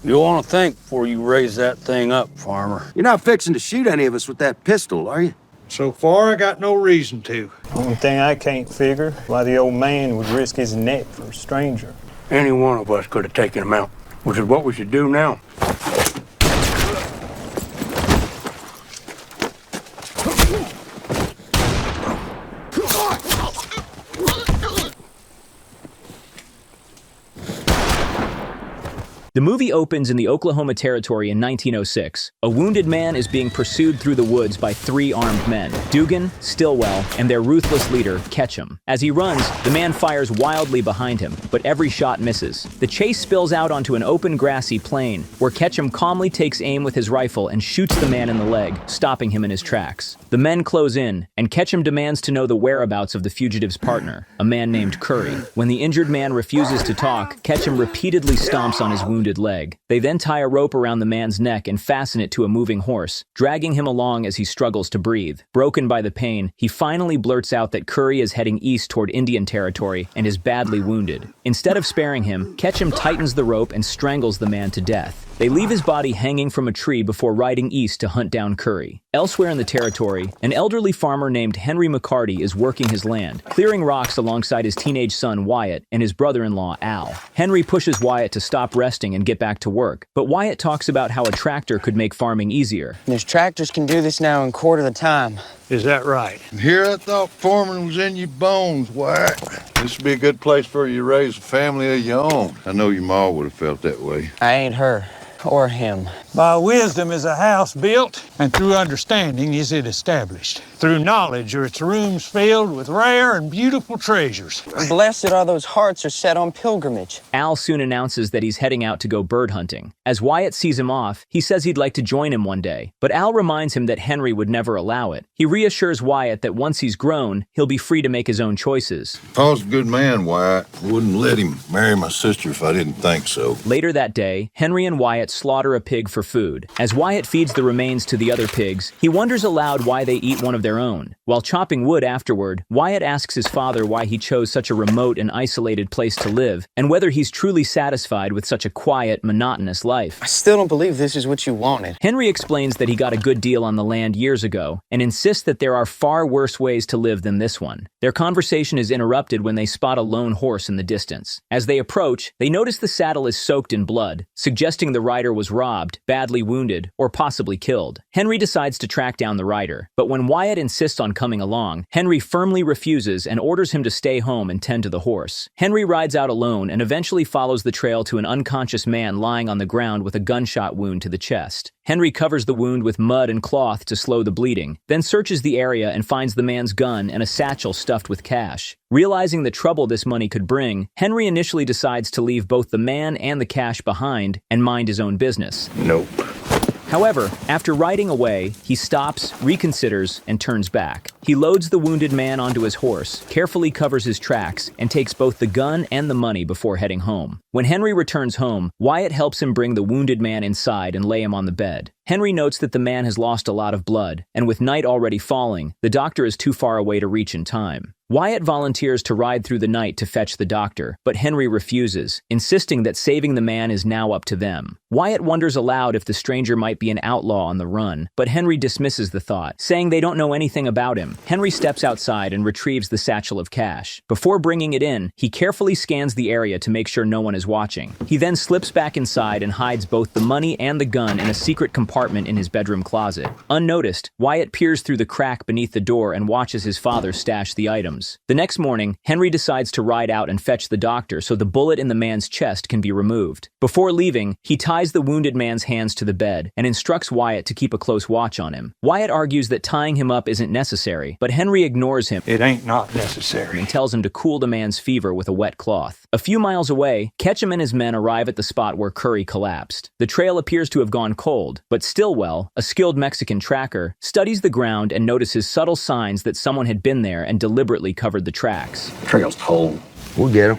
You'll want to think before you raise that thing up, farmer. You're not fixing to shoot any of us with that pistol, are you? So far, I got no reason to. One thing I can't figure, why the old man would risk his neck for a stranger. Any one of us could have taken him out, which is what we should do now. The movie opens in the Oklahoma Territory in 1906. A wounded man is being pursued through the woods by 3 armed men, Dugan, Stilwell, and their ruthless leader, Ketchum. As he runs, the man fires wildly behind him, but every shot misses. The chase spills out onto an open grassy plain, where Ketchum calmly takes aim with his rifle and shoots the man in the leg, stopping him in his tracks. The men close in, and Ketchum demands to know the whereabouts of the fugitive's partner, a man named Curry. When the injured man refuses to talk, Ketchum repeatedly stomps on his wounded leg. They then tie a rope around the man's neck and fasten it to a moving horse, dragging him along as he struggles to breathe. Broken by the pain, he finally blurts out that Curry is heading east toward Indian Territory and is badly wounded. Instead of sparing him, Ketchum tightens the rope and strangles the man to death. They leave his body hanging from a tree before riding east to hunt down Curry. Elsewhere in the territory, an elderly farmer named Henry McCarty is working his land, clearing rocks alongside his teenage son Wyatt and his brother-in-law Al. Henry pushes Wyatt to stop resting and get back to work, but Wyatt talks about how a tractor could make farming easier. There's tractors can do this now in quarter the time. Is that right? Here I thought farming was in your bones, Wyatt. This would be a good place for you to raise a family of your own. I know your ma would have felt that way. I ain't her. Or him. By wisdom is a house built, and through understanding is it established. Through knowledge are its rooms filled with rare and beautiful treasures. Blessed are those hearts are set on pilgrimage. Al soon announces that he's heading out to go bird hunting. As Wyatt sees him off, he says he'd like to join him one day, but Al reminds him that Henry would never allow it. He reassures Wyatt that once he's grown, he'll be free to make his own choices. Pa's a good man, Wyatt. I wouldn't let him marry my sister if I didn't think so. Later that day, Henry and Wyatt slaughter a pig for food. As Wyatt feeds the remains to the other pigs, he wonders aloud why they eat one of their own. While chopping wood afterward, Wyatt asks his father why he chose such a remote and isolated place to live, and whether he's truly satisfied with such a quiet, monotonous life. I still don't believe this is what you wanted. Henry explains that he got a good deal on the land years ago, and insists that there are far worse ways to live than this one. Their conversation is interrupted when they spot a lone horse in the distance. As they approach, they notice the saddle is soaked in blood, suggesting the rider was robbed, badly wounded, or possibly killed. Henry decides to track down the rider, but when Wyatt insists on coming along, Henry firmly refuses and orders him to stay home and tend to the horse. Henry rides out alone and eventually follows the trail to an unconscious man lying on the ground with a gunshot wound to the chest. Henry covers the wound with mud and cloth to slow the bleeding, then searches the area and finds the man's gun and a satchel stuffed with cash. Realizing the trouble this money could bring, Henry initially decides to leave both the man and the cash behind and mind his own business. Nope. However, after riding away, he stops, reconsiders, and turns back. He loads the wounded man onto his horse, carefully covers his tracks, and takes both the gun and the money before heading home. When Henry returns home, Wyatt helps him bring the wounded man inside and lay him on the bed. Henry notes that the man has lost a lot of blood, and with night already falling, the doctor is too far away to reach in time. Wyatt volunteers to ride through the night to fetch the doctor, but Henry refuses, insisting that saving the man is now up to them. Wyatt wonders aloud if the stranger might be an outlaw on the run, but Henry dismisses the thought, saying they don't know anything about him. Henry steps outside and retrieves the satchel of cash. Before bringing it in, he carefully scans the area to make sure no one is watching. He then slips back inside and hides both the money and the gun in a secret compartment in his bedroom closet. Unnoticed, Wyatt peers through the crack beneath the door and watches his father stash the items. The next morning, Henry decides to ride out and fetch the doctor so the bullet in the man's chest can be removed. Before leaving, he ties the wounded man's hands to the bed and instructs Wyatt to keep a close watch on him. Wyatt argues that tying him up isn't necessary, but Henry ignores him. It ain't not necessary. And tells him to cool the man's fever with a wet cloth. A few miles away, Ketchum and his men arrive at the spot where Curry collapsed. The trail appears to have gone cold, but Stilwell, a skilled Mexican tracker, studies the ground and notices subtle signs that someone had been there and deliberately covered the tracks. Trail's cold. We'll get him.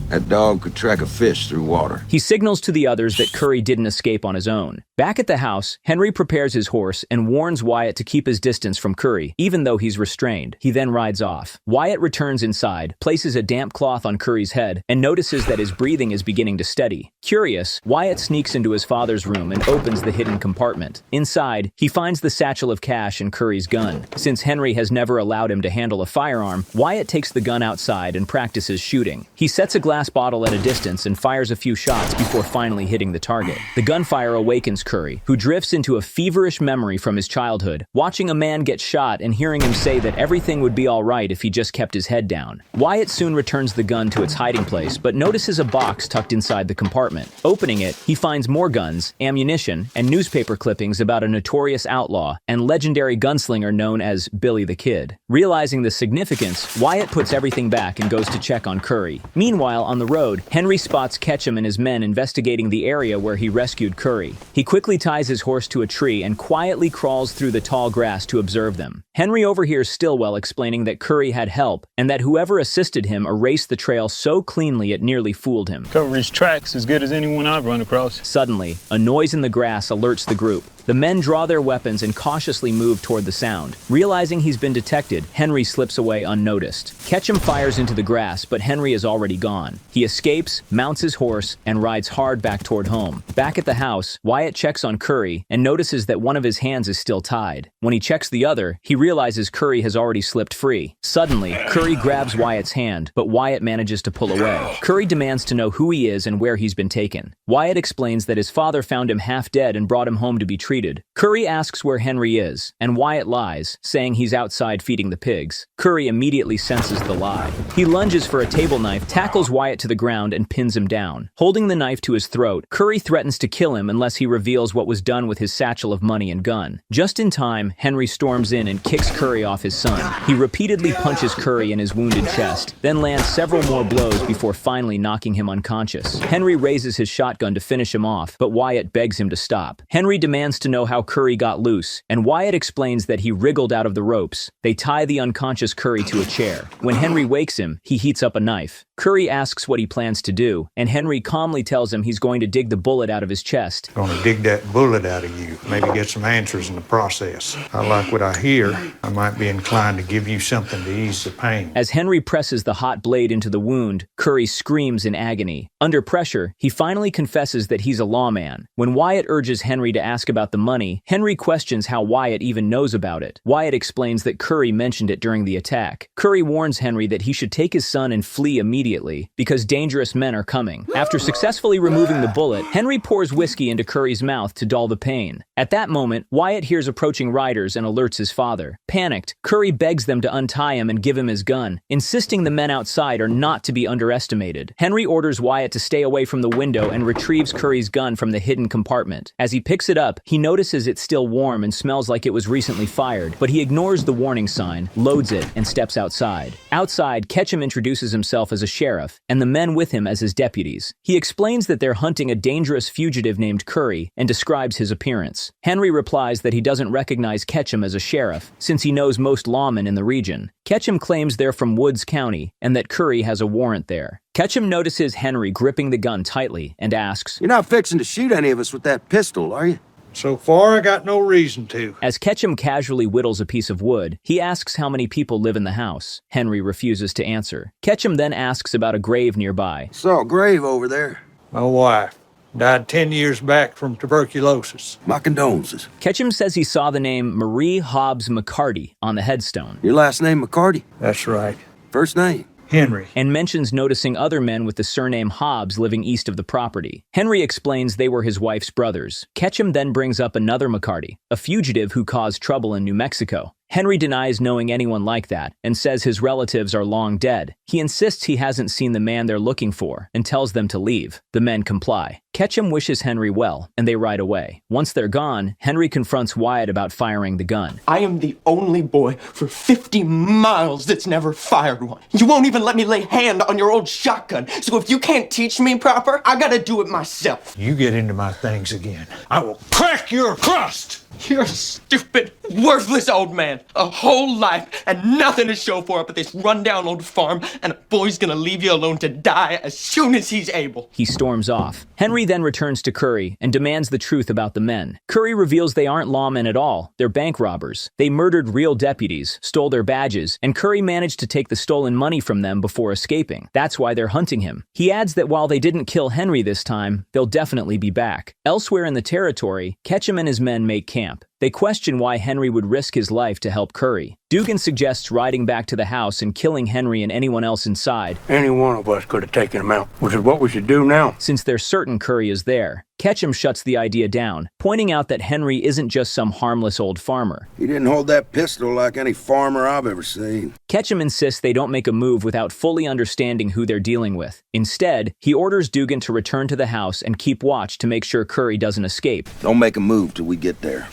That dog could track a fish through water. He signals to the others that Curry didn't escape on his own. Back at the house, Henry prepares his horse and warns Wyatt to keep his distance from Curry, even though he's restrained. He then rides off. Wyatt returns inside, places a damp cloth on Curry's head, and notices that his breathing is beginning to steady. Curious, Wyatt sneaks into his father's room and opens the hidden compartment. Inside, he finds the satchel of cash and Curry's gun. Since Henry has never allowed him to handle a firearm, Wyatt takes the gun outside and practices shooting. He sets a glass bottle at a distance and fires a few shots before finally hitting the target. The gunfire awakens Curry, who drifts into a feverish memory from his childhood, watching a man get shot and hearing him say that everything would be all right if he just kept his head down. Wyatt soon returns the gun to its hiding place, but notices a box tucked inside the compartment. Opening it, he finds more guns, ammunition, and newspaper clippings about a notorious outlaw and legendary gunslinger known as Billy the Kid. Realizing the significance, Wyatt puts everything back and goes to check on Curry. Meanwhile, on the road, Henry spots Ketchum and his men investigating the area where he rescued Curry. He quickly ties his horse to a tree and quietly crawls through the tall grass to observe them. Henry overhears Stilwell explaining that Curry had help and that whoever assisted him erased the trail so cleanly it nearly fooled him. Cover his tracks as good as anyone I've run across. Suddenly, a noise in the grass alerts the group. The men draw their weapons and cautiously move toward the sound. Realizing he's been detected, Henry slips away unnoticed. Ketchum fires into the grass, but Henry is already gone. He escapes, mounts his horse, and rides hard back toward home. Back at the house, Wyatt checks on Curry and notices that one of his hands is still tied. When he checks the other, he realizes Curry has already slipped free. Suddenly, Curry grabs Wyatt's hand, but Wyatt manages to pull away. Curry demands to know who he is and where he's been taken. Wyatt explains that his father found him half dead and brought him home to be treated. Curry asks where Henry is, and Wyatt lies, saying he's outside feeding the pigs. Curry immediately senses the lie. He lunges for a table knife, tackles Wyatt to the ground, and pins him down. Holding the knife to his throat, Curry threatens to kill him unless he reveals what was done with his satchel of money and gun. Just in time, Henry storms in and kicks Curry off his son. He repeatedly punches Curry in his wounded chest, then lands several more blows before finally knocking him unconscious. Henry raises his shotgun to finish him off, but Wyatt begs him to stop. Henry demands to know how Curry got loose, and Wyatt explains that he wriggled out of the ropes. They tie the unconscious Curry to a chair. When Henry wakes him, he heats up a knife. Curry asks what he plans to do, and Henry calmly tells him he's going to dig the bullet out of his chest. Gonna dig that bullet out of you, maybe get some answers in the process. I like what I hear. I might be inclined to give you something to ease the pain. As Henry presses the hot blade into the wound, Curry screams in agony. Under pressure, he finally confesses that he's a lawman. When Wyatt urges Henry to ask about the money, Henry questions how Wyatt even knows about it. Wyatt explains that Curry mentioned it during the attack. Curry warns Henry that he should take his son and flee immediately because dangerous men are coming. After successfully removing the bullet, Henry pours whiskey into Curry's mouth to dull the pain. At that moment, Wyatt hears approaching riders and alerts his father. Panicked, Curry begs them to untie him and give him his gun, insisting the men outside are not to be underestimated. Henry orders Wyatt to stay away from the window and retrieves Curry's gun from the hidden compartment. As he picks it up, he notices it's still warm and smells like it was recently fired, but he ignores the warning sign, loads it, and steps outside. Outside, Ketchum introduces himself as a sheriff, and the men with him as his deputies. He explains that they're hunting a dangerous fugitive named Curry and describes his appearance. Henry replies that he doesn't recognize Ketchum as a sheriff, since he knows most lawmen in the region. Ketchum claims they're from Woods County and that Curry has a warrant there. Ketchum notices Henry gripping the gun tightly and asks, You're not fixing to shoot any of us with that pistol, are you? So far, I got no reason to. As Ketchum casually whittles a piece of wood, he asks how many people live in the house. Henry refuses to answer. Ketchum then asks about a grave nearby. Saw a grave over there. My wife died 10 years back from tuberculosis. My condolences. Ketchum says he saw the name Marie Hobbs McCarty on the headstone. Your last name McCarty? That's right. First name? Henry. And mentions noticing other men with the surname Hobbs living east of the property. Henry explains they were his wife's brothers. Ketchum then brings up another McCarty, a fugitive who caused trouble in New Mexico. Henry denies knowing anyone like that and says his relatives are long dead. He insists he hasn't seen the man they're looking for and tells them to leave. The men comply. Ketchum wishes Henry well, and they ride away. Once they're gone, Henry confronts Wyatt about firing the gun. I am the only boy for 50 miles that's never fired one. You won't even let me lay hand on your old shotgun, so if you can't teach me proper, I gotta do it myself. You get into my things again, I will crack your crust! You're a stupid, worthless old man. a whole life, and nothing to show for it but this rundown old farm, and a boy's gonna leave you alone to die as soon as he's able. He storms off. Henry then returns to Curry and demands the truth about the men. Curry reveals they aren't lawmen at all. They're bank robbers. They murdered real deputies, stole their badges, and Curry managed to take the stolen money from them before escaping. That's why they're hunting him. He adds that while they didn't kill Henry this time, they'll definitely be back. Elsewhere in the territory, Ketchum and his men make camp. They question why Henry would risk his life to help Curry. Dugan suggests riding back to the house and killing Henry and anyone else inside. Any one of us could have taken him out, which is what we should do now. Since they're certain Curry is there, Ketchum shuts the idea down, pointing out that Henry isn't just some harmless old farmer. He didn't hold that pistol like any farmer I've ever seen. Ketchum insists they don't make a move without fully understanding who they're dealing with. Instead, he orders Dugan to return to the house and keep watch to make sure Curry doesn't escape. Don't make a move till we get there.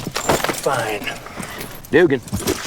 Fine. Dugan.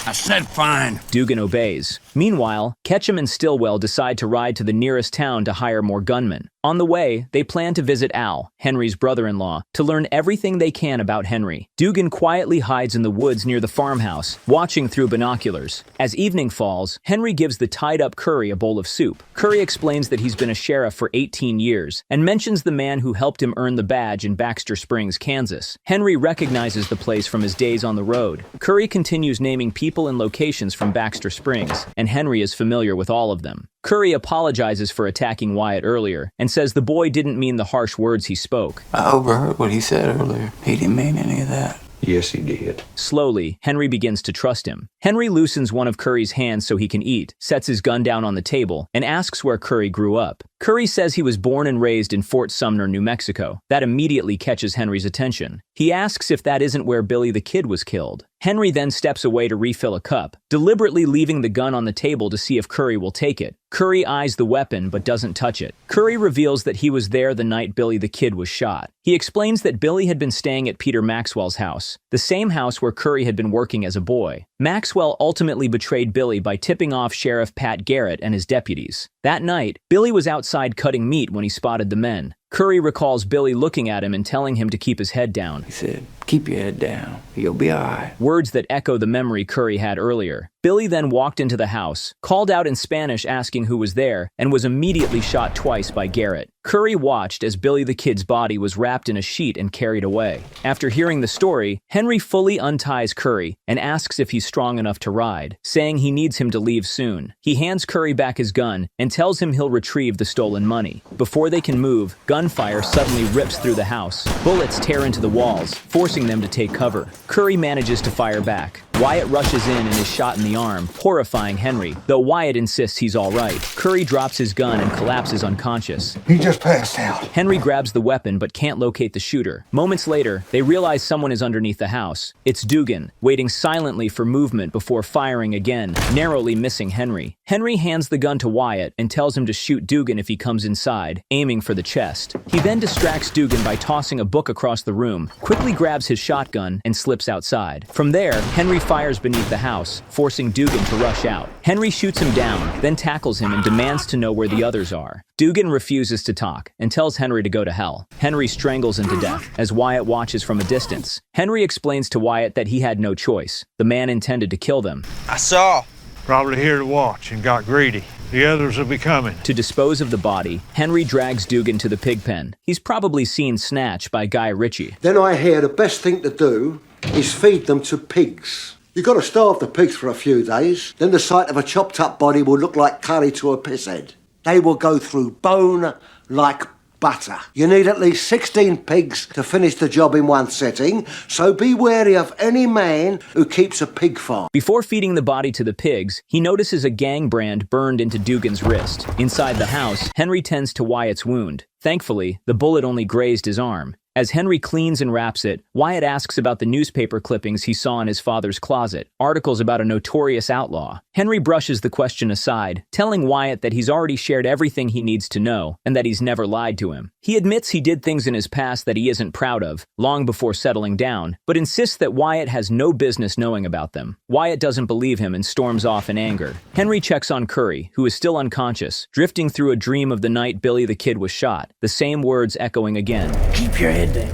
I said fine. Dugan obeys. Meanwhile, Ketchum and Stilwell decide to ride to the nearest town to hire more gunmen. On the way, they plan to visit Al, Henry's brother-in-law, to learn everything they can about Henry. Dugan quietly hides in the woods near the farmhouse, watching through binoculars. As evening falls, Henry gives the tied-up Curry a bowl of soup. Curry explains that he's been a sheriff for 18 years, and mentions the man who helped him earn the badge in Baxter Springs, Kansas. Henry recognizes the place from his days on the road. Curry continues naming people and locations from Baxter Springs, and Henry is familiar with all of them. Curry apologizes for attacking Wyatt earlier, and says the boy didn't mean the harsh words he spoke. I overheard what he said earlier. He didn't mean any of that. Yes, he did. Slowly, Henry begins to trust him. Henry loosens one of Curry's hands so he can eat, sets his gun down on the table, and asks where Curry grew up. Curry says he was born and raised in Fort Sumner, New Mexico. That immediately catches Henry's attention. He asks if that isn't where Billy the Kid was killed. Henry then steps away to refill a cup, deliberately leaving the gun on the table to see if Curry will take it. Curry eyes the weapon but doesn't touch it. Curry reveals that he was there the night Billy the Kid was shot. He explains that Billy had been staying at Peter Maxwell's house, the same house where Curry had been working as a boy. Maxwell ultimately betrayed Billy by tipping off Sheriff Pat Garrett and his deputies. That night, Billy was outside cutting meat when he spotted the men. Curry recalls Billy looking at him and telling him to keep his head down. He said, "Keep your head down. You'll be all right." Words that echo the memory Curry had earlier. Billy then walked into the house, called out in Spanish asking who was there, and was immediately shot twice by Garrett. Curry watched as Billy the Kid's body was wrapped in a sheet and carried away. After hearing the story, Henry fully unties Curry and asks if he's strong enough to ride, saying he needs him to leave soon. He hands Curry back his gun and tells him he'll retrieve the stolen money. Before they can move, gunfire suddenly rips through the house. Bullets tear into the walls, forcing them to take cover. Curry manages to fire back. Wyatt rushes in and is shot in the arm, horrifying Henry, though Wyatt insists he's all right. Curry drops his gun and collapses unconscious. He just passed out. Henry grabs the weapon but can't locate the shooter. Moments later, they realize someone is underneath the house. It's Dugan, waiting silently for movement before firing again, narrowly missing Henry. Henry hands the gun to Wyatt and tells him to shoot Dugan if he comes inside, aiming for the chest. He then distracts Dugan by tossing a book across the room, quickly grabs his shotgun, and slips outside. From there, Henry fires beneath the house, forcing Dugan to rush out. Henry shoots him down, then tackles him and demands to know where the others are. Dugan refuses to talk and tells Henry to go to hell. Henry strangles him to death as Wyatt watches from a distance. Henry explains to Wyatt that he had no choice. The man intended to kill them. I saw. Probably here to watch and got greedy. The others will be coming. To dispose of the body, Henry drags Dugan to the pig pen. He's probably seen Snatch by Guy Ritchie. Then I hear the best thing to do is feed them to pigs. You've got to starve the pigs for a few days. Then the sight of a chopped up body will look like curry to a pisshead. They will go through bone like butter. You need at least 16 pigs to finish the job in one setting, so be wary of any man who keeps a pig farm. Before feeding the body to the pigs, he notices a gang brand burned into Dugan's wrist. Inside the house, Henry tends to Wyatt's wound. Thankfully, the bullet only grazed his arm. As Henry cleans and wraps it, Wyatt asks about the newspaper clippings he saw in his father's closet, articles about a notorious outlaw. Henry brushes the question aside, telling Wyatt that he's already shared everything he needs to know and that he's never lied to him. He admits he did things in his past that he isn't proud of, long before settling down, but insists that Wyatt has no business knowing about them. Wyatt doesn't believe him and storms off in anger. Henry checks on Curry, who is still unconscious, drifting through a dream of the night Billy the Kid was shot, the same words echoing again. Keep your head down.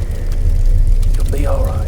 You'll be all right.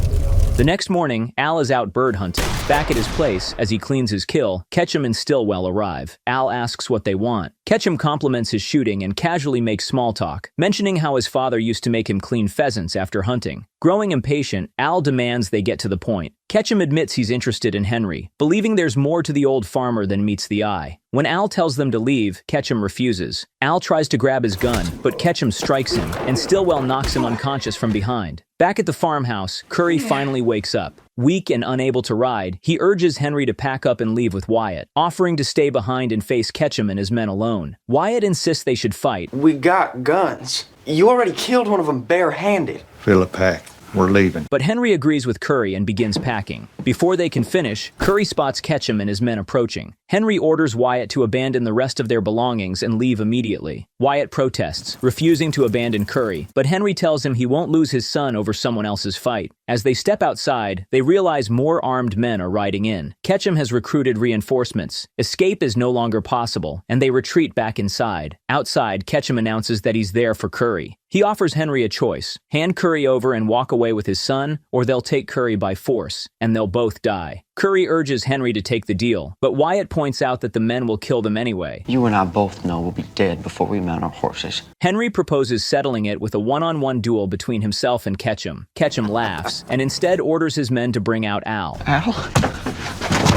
The next morning, Al is out bird hunting. Back at his place, as he cleans his kill, Ketchum and Stilwell arrive. Al asks what they want. Ketchum compliments his shooting and casually makes small talk, mentioning how his father used to make him clean pheasants after hunting. Growing impatient, Al demands they get to the point. Ketchum admits he's interested in Henry, believing there's more to the old farmer than meets the eye. When Al tells them to leave, Ketchum refuses. Al tries to grab his gun, but Ketchum strikes him, and Stilwell knocks him unconscious from behind. Back at the farmhouse, Curry finally wakes up. Weak and unable to ride, he urges Henry to pack up and leave with Wyatt, offering to stay behind and face Ketchum and his men alone. Wyatt insists they should fight. We got guns. You already killed one of them barehanded. Fill a pack. We're leaving. But Henry agrees with Curry and begins packing. Before they can finish, Curry spots Ketchum and his men approaching. Henry orders Wyatt to abandon the rest of their belongings and leave immediately. Wyatt protests, refusing to abandon Curry, but Henry tells him he won't lose his son over someone else's fight. As they step outside, they realize more armed men are riding in. Ketchum has recruited reinforcements. Escape is no longer possible, and they retreat back inside. Outside, Ketchum announces that he's there for Curry. He offers Henry a choice: hand Curry over and walk away with his son, or they'll take Curry by force, and they'll both die. Curry urges Henry to take the deal, but Wyatt points out that the men will kill them anyway. You and I both know we'll be dead before we mount our horses. Henry proposes settling it with a one-on-one duel between himself and Ketchum. Ketchum laughs, and instead orders his men to bring out Al. Al?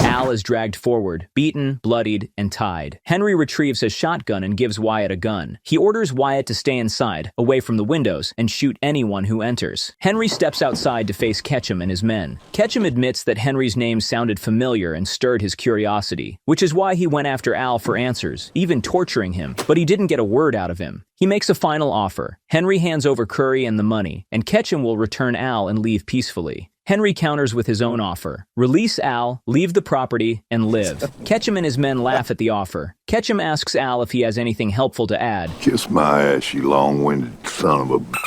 Al is dragged forward, beaten, bloodied, and tied. Henry retrieves his shotgun and gives Wyatt a gun. He orders Wyatt to stay inside, away from the windows, and shoot anyone who enters. Henry steps outside to face Ketchum and his men. Ketchum admits that Henry's name sounded familiar and stirred his curiosity, which is why he went after Al for answers, even torturing him, but he didn't get a word out of him. He makes a final offer. Henry hands over Curry and the money, and Ketchum will return Al and leave peacefully. Henry counters with his own offer. Release Al, leave the property, and live. Ketchum and his men laugh at the offer. Ketchum asks Al if he has anything helpful to add. Kiss my ass, you long-winded son of a b****.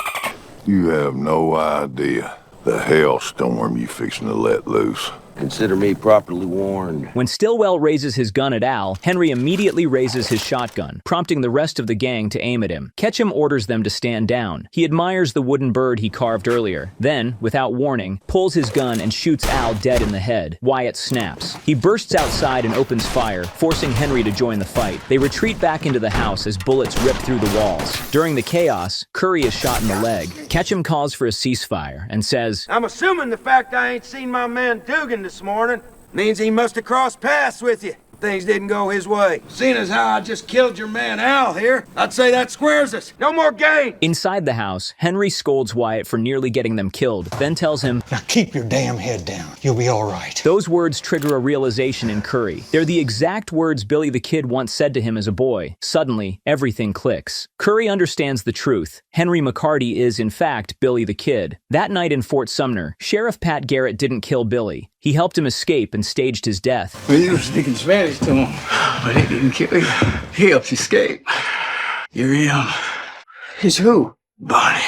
You have no idea the hailstorm you fixing to let loose. Consider me properly warned. When Stilwell raises his gun at Al, Henry immediately raises his shotgun, prompting the rest of the gang to aim at him. Ketchum orders them to stand down. He admires the wooden bird he carved earlier, then, without warning, pulls his gun and shoots Al dead in the head. Wyatt snaps. He bursts outside and opens fire, forcing Henry to join the fight. They retreat back into the house as bullets rip through the walls. During the chaos, Curry is shot in the leg. Ketchum calls for a ceasefire and says, I'm assuming the fact I ain't seen my man Dugan this morning means he must have crossed paths with you. Things didn't go his way. Seeing as how I just killed your man Al here, I'd say that squares us. No more game. Inside the house, Henry scolds Wyatt for nearly getting them killed, then tells him, Now keep your damn head down. You'll be all right. Those words trigger a realization in Curry. They're the exact words Billy the Kid once said to him as a boy. Suddenly, everything clicks. Curry understands the truth. Henry McCarty is, in fact, Billy the Kid. That night in Fort Sumner, Sheriff Pat Garrett didn't kill Billy. He helped him escape and staged his death. Well, you were speaking Spanish to him, but he didn't kill you. He helped you escape. You're him. He's who? Bonnie.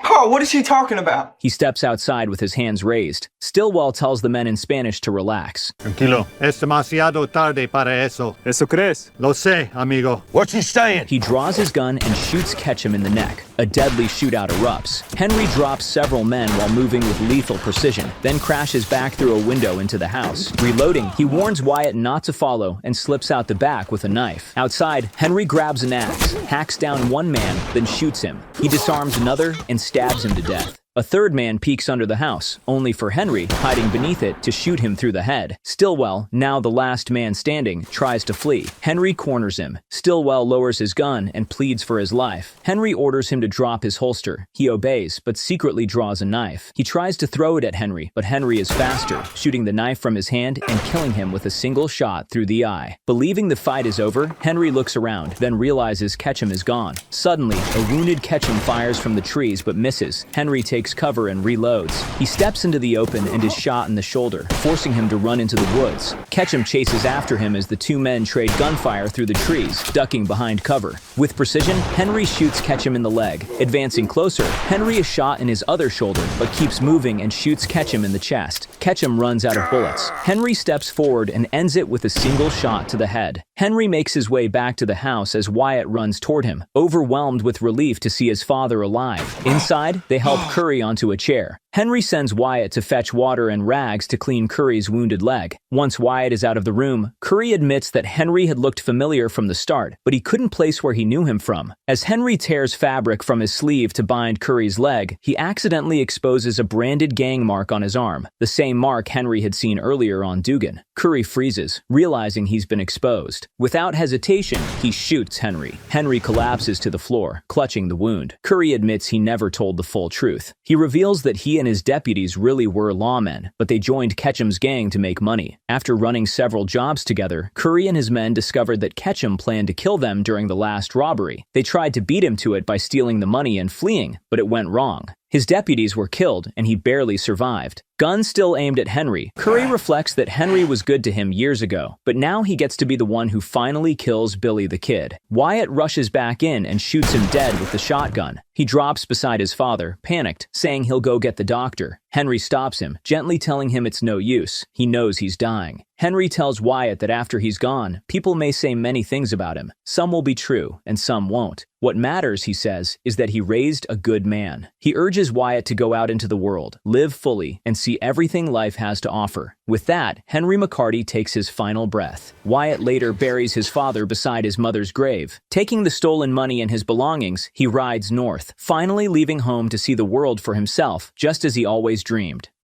Oh, what is he talking about? He steps outside with his hands raised. Stilwell tells the men in Spanish to relax. Tranquilo. Es demasiado tarde para eso. ¿Eso crees? Lo sé, amigo. What's he saying? He draws his gun and shoots Ketchum in the neck. A deadly shootout erupts. Henry drops several men while moving with lethal precision, then crashes back through a window into the house. Reloading, he warns Wyatt not to follow and slips out the back with a knife. Outside, Henry grabs an axe, hacks down one man, then shoots him. He disarms another and stabs him to death. A third man peeks under the house, only for Henry, hiding beneath it, to shoot him through the head. Stilwell, now the last man standing, tries to flee. Henry corners him. Stilwell lowers his gun and pleads for his life. Henry orders him to drop his holster. He obeys, but secretly draws a knife. He tries to throw it at Henry, but Henry is faster, shooting the knife from his hand and killing him with a single shot through the eye. Believing the fight is over, Henry looks around, then realizes Ketchum is gone. Suddenly, a wounded Ketchum fires from the trees but misses. Henry takes cover and reloads. He steps into the open and is shot in the shoulder, forcing him to run into the woods. Ketchum chases after him as the two men trade gunfire through the trees, ducking behind cover. With precision, Henry shoots Ketchum in the leg. Advancing closer, Henry is shot in his other shoulder, but keeps moving and shoots Ketchum in the chest. Ketchum runs out of bullets. Henry steps forward and ends it with a single shot to the head. Henry makes his way back to the house as Wyatt runs toward him, overwhelmed with relief to see his father alive. Inside, they help Curry onto a chair. Henry sends Wyatt to fetch water and rags to clean Curry's wounded leg. Once Wyatt is out of the room, Curry admits that Henry had looked familiar from the start, but he couldn't place where he knew him from. As Henry tears fabric from his sleeve to bind Curry's leg, he accidentally exposes a branded gang mark on his arm, the same mark Henry had seen earlier on Dugan. Curry freezes, realizing he's been exposed. Without hesitation, he shoots Henry. Henry collapses to the floor, clutching the wound. Curry admits he never told the full truth. He reveals that he and his deputies really were lawmen, but they joined Ketchum's gang to make money. After running several jobs together, Curry and his men discovered that Ketchum planned to kill them during the last robbery. They tried to beat him to it by stealing the money and fleeing, but it went wrong. His deputies were killed, and he barely survived. Guns still aimed at Henry, Curry reflects that Henry was good to him years ago, but now he gets to be the one who finally kills Billy the Kid. Wyatt rushes back in and shoots him dead with the shotgun. He drops beside his father, panicked, saying he'll go get the doctor. Henry stops him, gently telling him it's no use. He knows he's dying. Henry tells Wyatt that after he's gone, people may say many things about him. Some will be true, and some won't. What matters, he says, is that he raised a good man. He urges Wyatt to go out into the world, live fully, and see everything life has to offer. With that, Henry McCarty takes his final breath. Wyatt later buries his father beside his mother's grave. Taking the stolen money and his belongings, he rides north, finally leaving home to see the world for himself, just as he always dreamed.